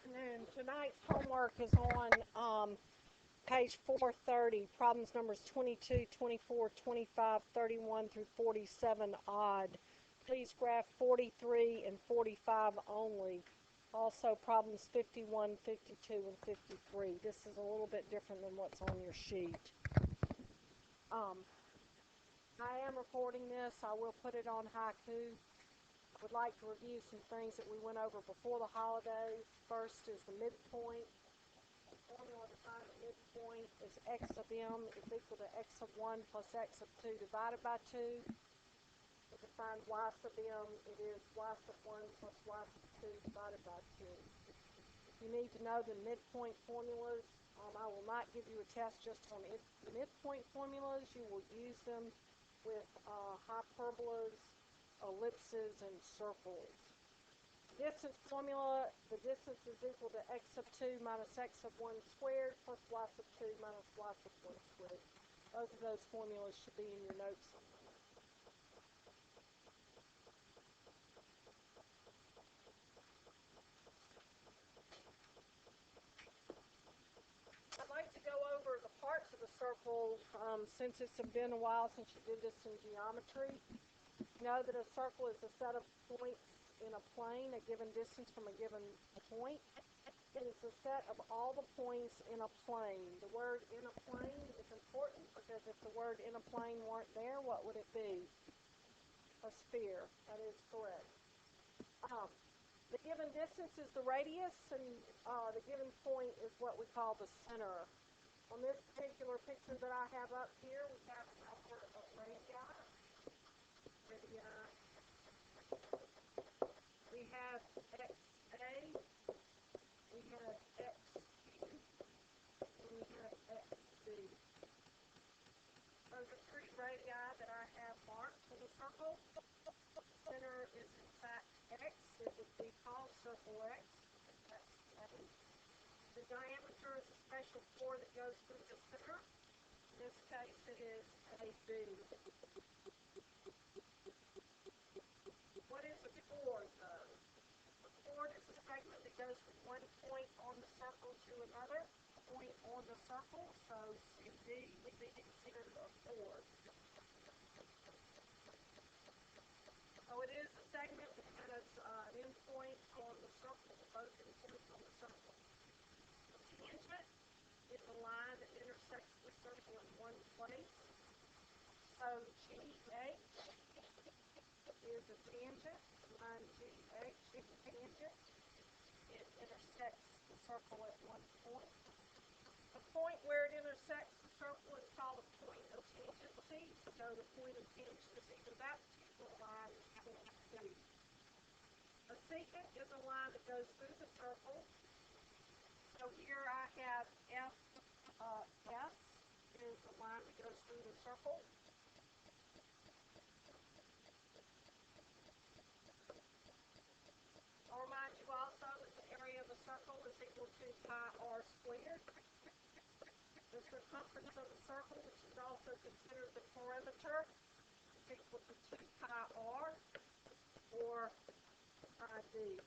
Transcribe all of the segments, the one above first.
afternoon. Tonight's homework is on page 430, problems numbers 22, 24, 25, 31 through 47 odd. Please graph 43 and 45 only. Also problems 51, 52, and 53. This is a little bit different than what's on your sheet. Um, I am recording this. I will put it on haiku. Would like to review some things that we went over before the holidays. First is the midpoint. The formula to find the midpoint is x of m is equal to x of 1 plus x of 2 divided by 2. To find y sub m, it is y sub 1 plus y sub 2 divided by 2. If you need to know the midpoint formulas, I will not give you a test just on midpoint formulas. You will use them with hyperbolas, ellipses, and circles. Distance formula, the distance is equal to x sub 2 minus x sub 1 squared plus y sub 2 minus y sub 1 squared. Both of those formulas should be in your notes somewhere. I'd like to go over the parts of the circle since it's been a while since you did this in geometry. You know that a circle is a set of points in a plane, a given distance from a given point. It is a set of all the points in a plane. The word in a plane is important because if the word in a plane weren't there, what would it be? A sphere. That is correct. The given distance is the radius, and the given point is what we call the center. On this particular picture that I have up here, we have a number of radii. We have XA, we have XQ, and we have XB. Those are three radii that I have marked for the circle. The center is in fact X. It would be called circle X. That's A. The diameter is a special core that goes through the center. In this case, it is AB. What is a chord, though? A chord is a segment that goes from one point on the circle to another point on the circle. So CD would be considered a chord. So it is a segment that has an endpoint on the circle, both endpoints on the circle. A tangent is a line that intersects the circle in one place. So GH is a tangent. Line GH is a tangent. It intersects the circle at one point. The point where it intersects the circle is called a point of tangency. So the point of tangency to that particular line is point C. A secant is a line that goes through the circle. So here I have F is the line that goes through the circle. I'll remind you also that the area of the circle is equal to pi r squared. The circumference of the circle, which is also considered the perimeter, is equal to 2 pi r or pi d.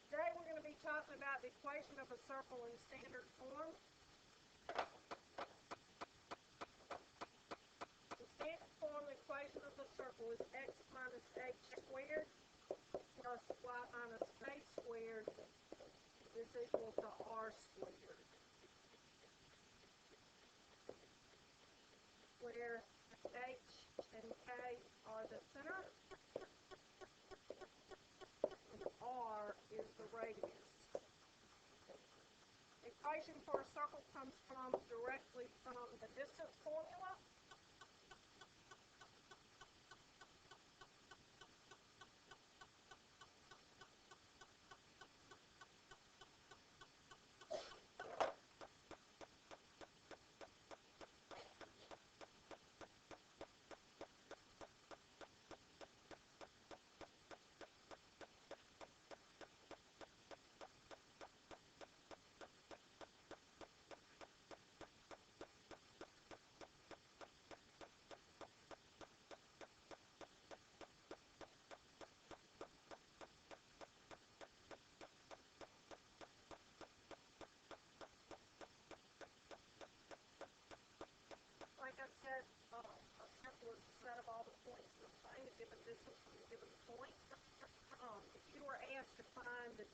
Today we're going to be talking about the equation of a circle in standard form. In standard form, the equation of the circle is x minus h squared plus y minus a squared is equal to r squared, where h and k are the center and r is the radius. The equation for a circle comes directly from the distance formula.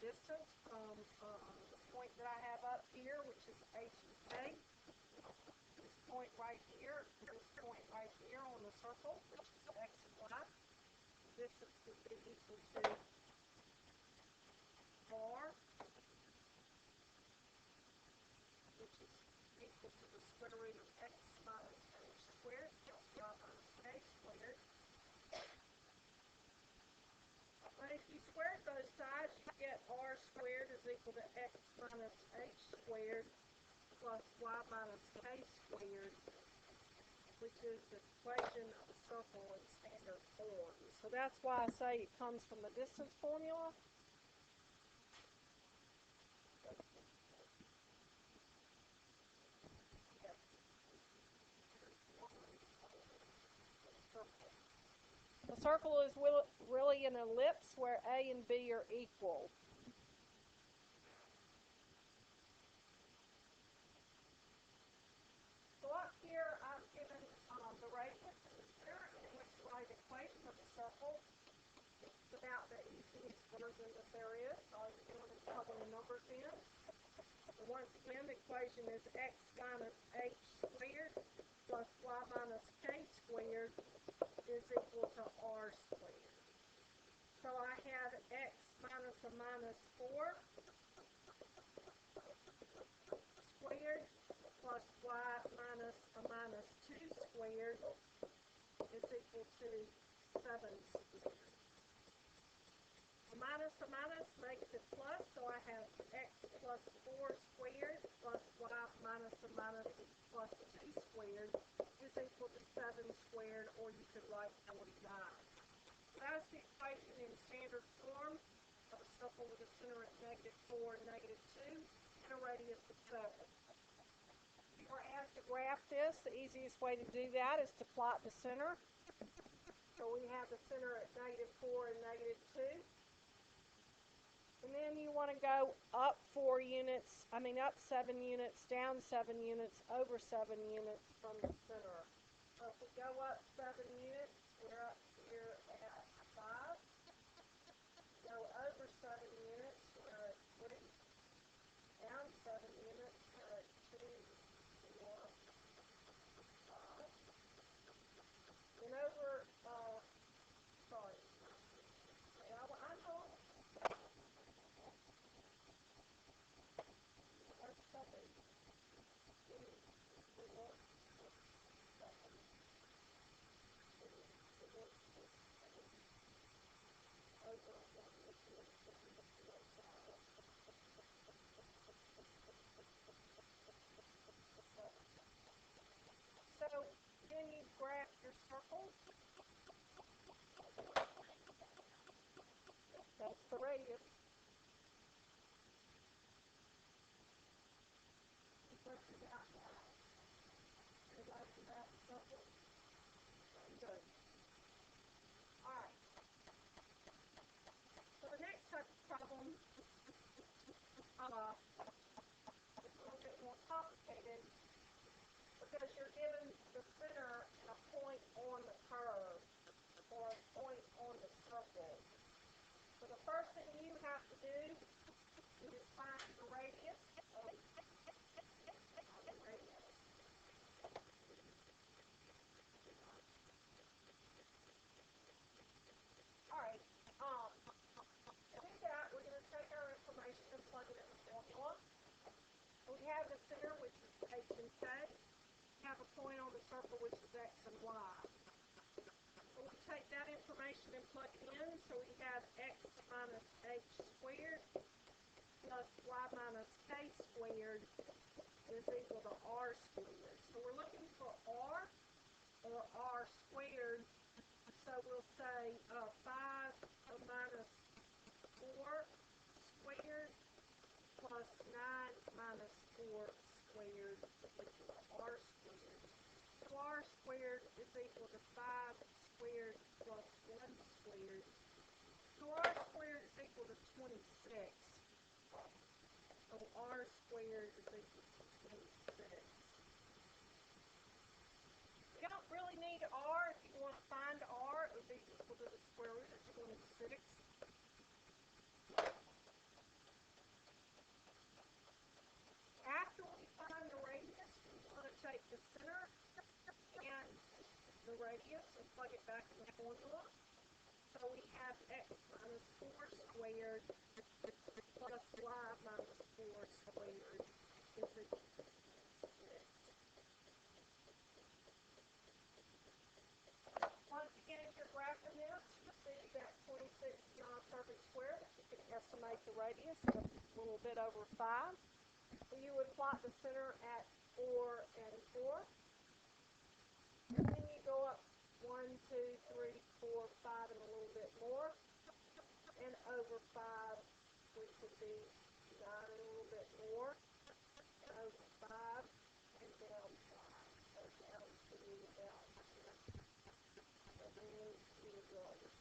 distance from the point that I have up here, which is H and K, this point right here, this point right here on the circle, which is X and Y. Distance would be equal to R, which is equal to the square root of X minus H squared plus Y minus K squared. But if you squared both sides, you get R squared is equal to X minus H squared plus Y minus K squared, which is the equation of a circle in standard form. So that's why I say it comes from the distance formula. The circle is really an ellipse where A and B are equal. So up here, I've given the radius and the center and the x-y equation of the circle. It's about the easiest version that there is. All you're doing is plugging the numbers in. And once again, the equation is x minus h squared plus y minus k squared is equal to r squared. So I have x minus a minus 4 squared plus y minus a minus 2 squared is equal to 7 squared. A minus makes it plus, so I have x plus 4 squared plus y minus a minus plus 2 squared is equal to 7 squared, or you could write 49. That's the equation in standard form of a circle with a center at -4 and -2 and a radius of 7. If we're asked to graph this, the easiest way to do that is to plot the center. So we have the center at -4 and -2. And then you want to go up 4 units, up 7 units, down 7 units, over 7 units from the center. So if we go up 7 units, we're up here at 5. Go over 7 units, we're at 3. Down 7 units, we're at 2, 4, 5. And over, sorry. I'm wrong. That's 7. 2, 4, 7. 2, 4, 7. Over 1, 2, 3, 4, 5. So then you graph your circles. That's the radius. What's about that? Everybody graph the circle? Good. All right. So the next type of problem is a little bit more complicated because you're given the center and a point on the curve or a point on the circle. So the first thing you have to do is find the radius of the radius. All right. To do that, we're going to take our information and plug it in the formula. We have the center, which is H and K. We have a point on the circle, which is X and Y. So we take that information and plug it in. So we have X minus H squared plus Y minus K squared is equal to R squared. So we're looking for R or R squared. So we'll say 5 minus 4 squared plus 9 minus 4 squared is equal to R squared. So R squared is equal to 5 squared plus 1 squared. So R squared is equal to 26. So R squared is equal to 26. You don't really need R. If you want to find R, it would be equal to the square root of 26. center and the radius and plug it back in the formula. So we have x minus 4 squared plus y minus 4 squared is equal to 26. Once again, if you're graphing this, you see that 26 is not a perfect square. You can estimate the radius at a little bit over 5. So you would plot the center at 4 and 4. And then you go up 1, 2, 3, 4, 5, and a little bit more. And over 5, which would be 9 and a little bit more. And over 5 and down 5. So down to down here. So there's your drawing.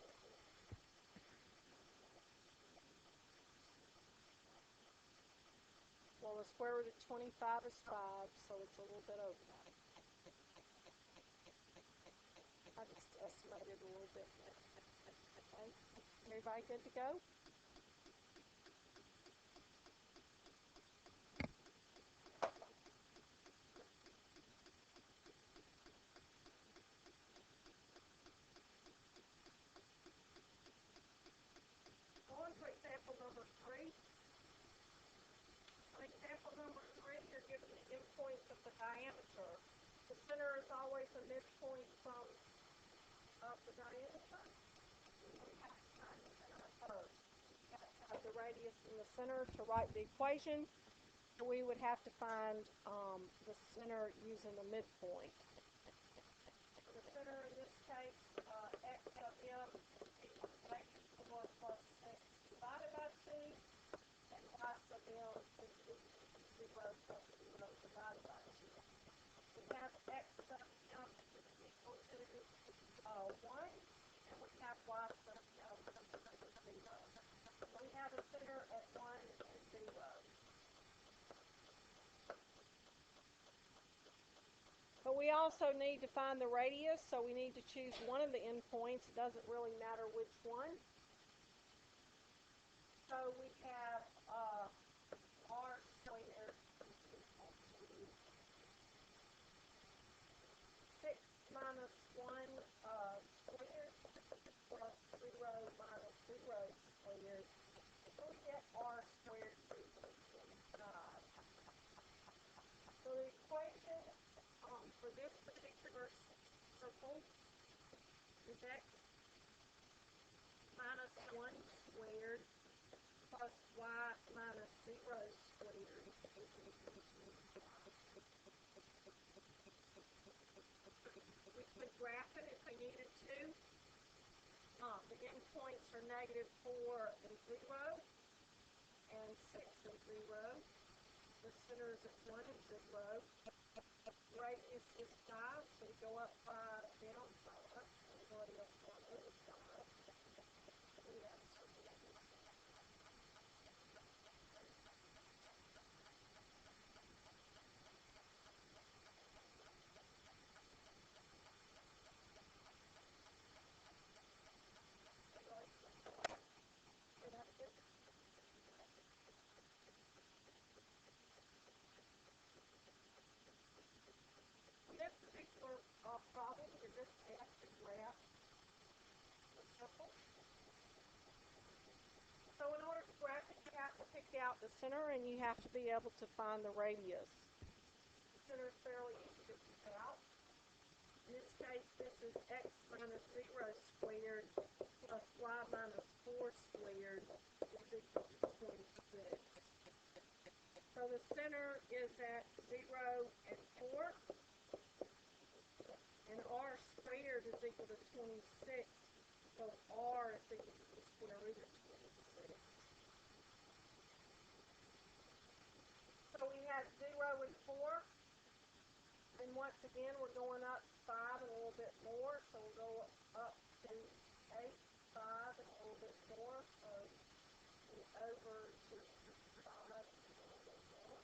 Well, the square root of 25 is 5, so it's a little bit over that. I just estimated a little bit more. Okay, everybody good to go? On to example number 3. On example number 3, you're given the endpoints of the diameter. The center is always the midpoint from of the diameter. We have to find the center first. We have to have the radius in the center to write the equation. And we would have to find the center using the midpoint. The center in this case, x of m equals -4 plus 6 divided by 2, and y sub m is equal to 0 plus 0 divided by 2. We have x sub m is equal to 1, and we have y sub m equal to 0. So we have a center at 1 and 0. But we also need to find the radius, so we need to choose one of the endpoints. It doesn't really matter which one. So we have r squared equal to 6 minus 1 squared plus 0 minus 0 squared. So we get r squared equal to 25. So the equation for this particular circle is x minus 1 squared plus y minus 0 squared. We could graph it if we needed to. The endpoints are -4 and 0, and 6 and 0. The center is at 1 and 0. Radius is 5, so we go up 5, down 5. Everybody else going over 5. We have something. This particular problem, you're just asked to graph the circle. So in order to graph it, you have to pick out the center and you have to be able to find the radius. The center is fairly easy to pick out. In this case, this is x minus 0 squared plus y minus 4 squared is equal to 26. So the center is at 0 and 4. And r squared is equal to 26, so r is equal to the square root of 26. So we have 0 and 4, and once again we're going up 5 and a little bit more, so we'll go up to 8, 5 and a little bit more, so over to 5 and a little bit more.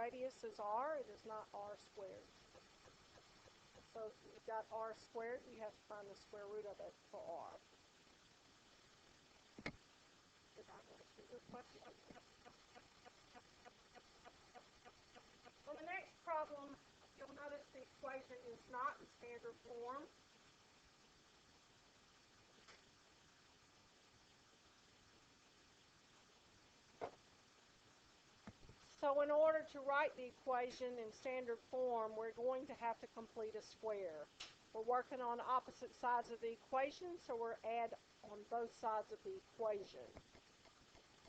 radius is r, it is not r squared. So if you've got r squared, you have to find the square root of it for r. Did I answer your question? On the next problem, you'll notice the equation is not in standard form. So in order to write the equation in standard form, we're going to have to complete a square. We're working on opposite sides of the equation, so we're add on both sides of the equation.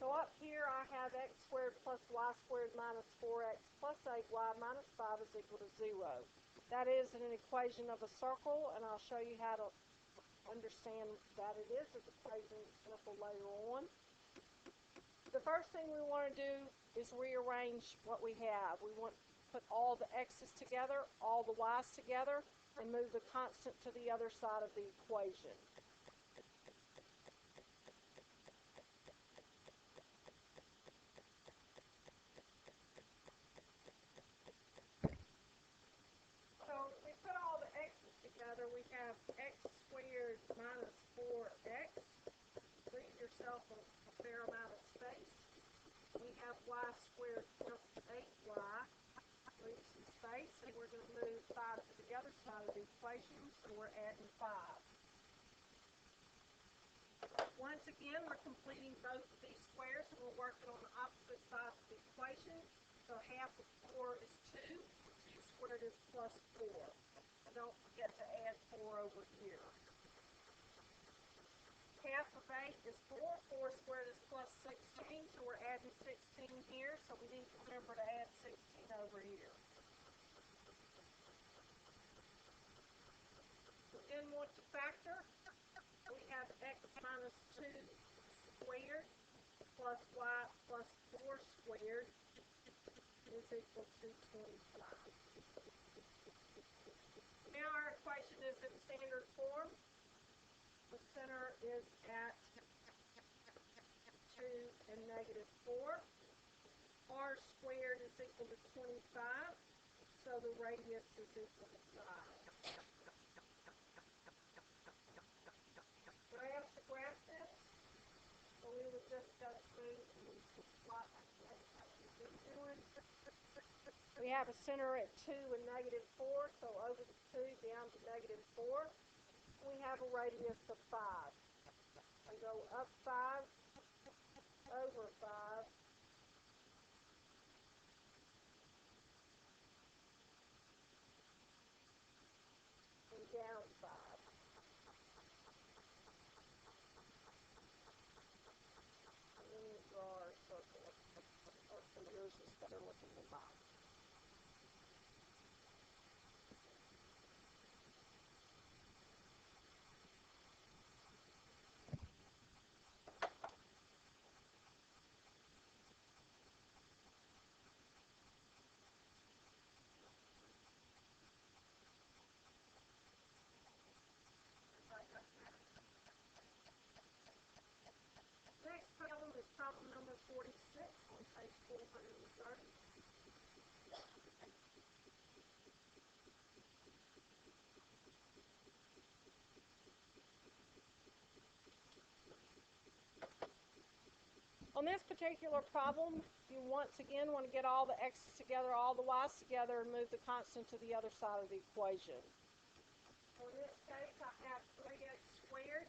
So up here I have x squared plus y squared minus 4x plus 8y minus 5 is equal to 0. That is an equation of a circle, and I'll show you how to understand that it is an equation of a circle later on. The first thing we want to do is rearrange what we have. We want to put all the x's together, all the y's together, and move the constant to the other side of the equation. So if we put all the x's together, we have x squared minus 4x. Leave yourself a fair amount of space. We have y squared plus 8y. Leave some space, and we're going to move 5 to the other side of the equation, so we're adding 5. Once again, we're completing both of these squares, and we're working on the opposite sides of the equation. So half of 4 is 2. 2 squared is plus 4. Don't forget to add 4 over here. Half of 8 is 4. 4 squared is plus 16, so we're adding 16 here, so we need to remember to add 16 over here. We then want to factor. We have x minus 2 squared plus y plus 4 squared is equal to 25. Now our equation is in standard form. The center is at 2 and negative 4. R squared is equal to 25, so the radius is equal to 5. When I asked to graph this, so we would just go through and plot what we've been doing. We have a center at 2 and negative 4, so over the 2 down to negative 4. We have a radius of 5. We go up 5, over 5, and down 5. And then we draw our circle. Okay, yours is better looking than mine. Next problem is problem number 46 on page 430. On this particular problem, you once again want to get all the x's together, all the y's together, and move the constant to the other side of the equation. So in this case, I have 3x squared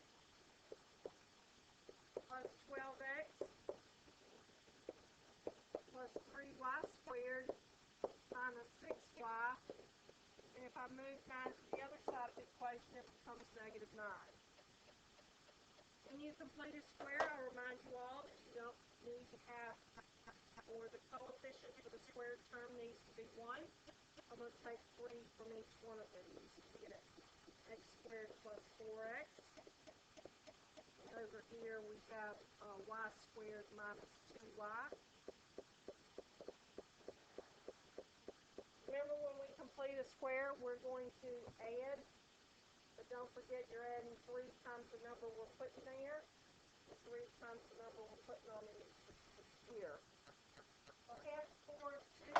plus 12x plus 3y squared minus 6y. And if I move 9 to the other side of the equation, it becomes negative 9. When you complete a square, I remind you all that you don't need to have, or the coefficient for the squared term needs to be 1. I'm going to take 3 from each one of these to get x squared plus 4x. Over here we have y squared minus 2y. Remember, when we complete a square, we're going to add. But don't forget, you're adding 3 times the number we're putting there, and 3 times the number we're putting on here. So half 4 is 2.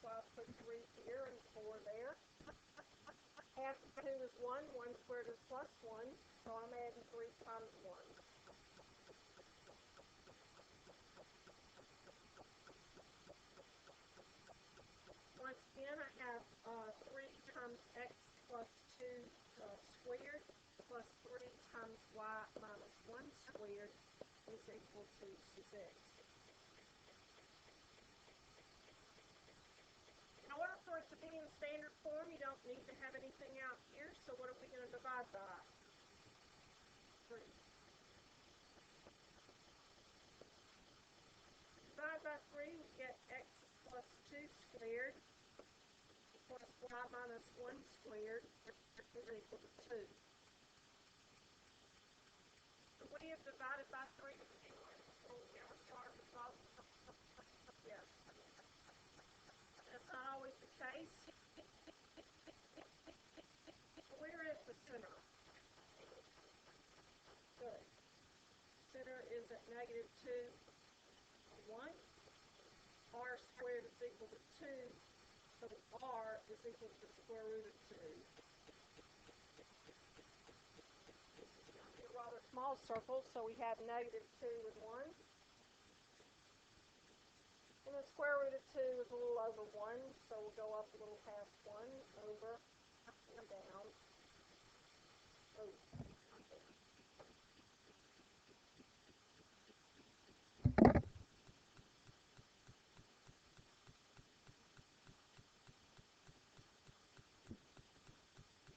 so I'll put 3 here and 4 there. Half of 2 is 1, 1 squared is plus 1, so I'm adding 3 times 1. Once again, I have 3 times x plus 2 squared plus 3 times y minus 1 squared is equal to 6. In order for it to be in standard form, you don't need to have anything out here, so what are we going to divide by? 3. Divide by 3, we get x plus 2 squared plus y minus 1 squared is equal to 2. So what do you have divided by 3? Yes. That's not always the case. Where is the center? Good. Center is at negative 2, 1. R squared is equal to 2, so R is equal to the square root of 2. It's a rather small circle, so we have negative 2 and 1. And the square root of 2 is a little over 1, so we'll go up a little past 1, over, and down. Over.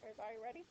Everybody ready?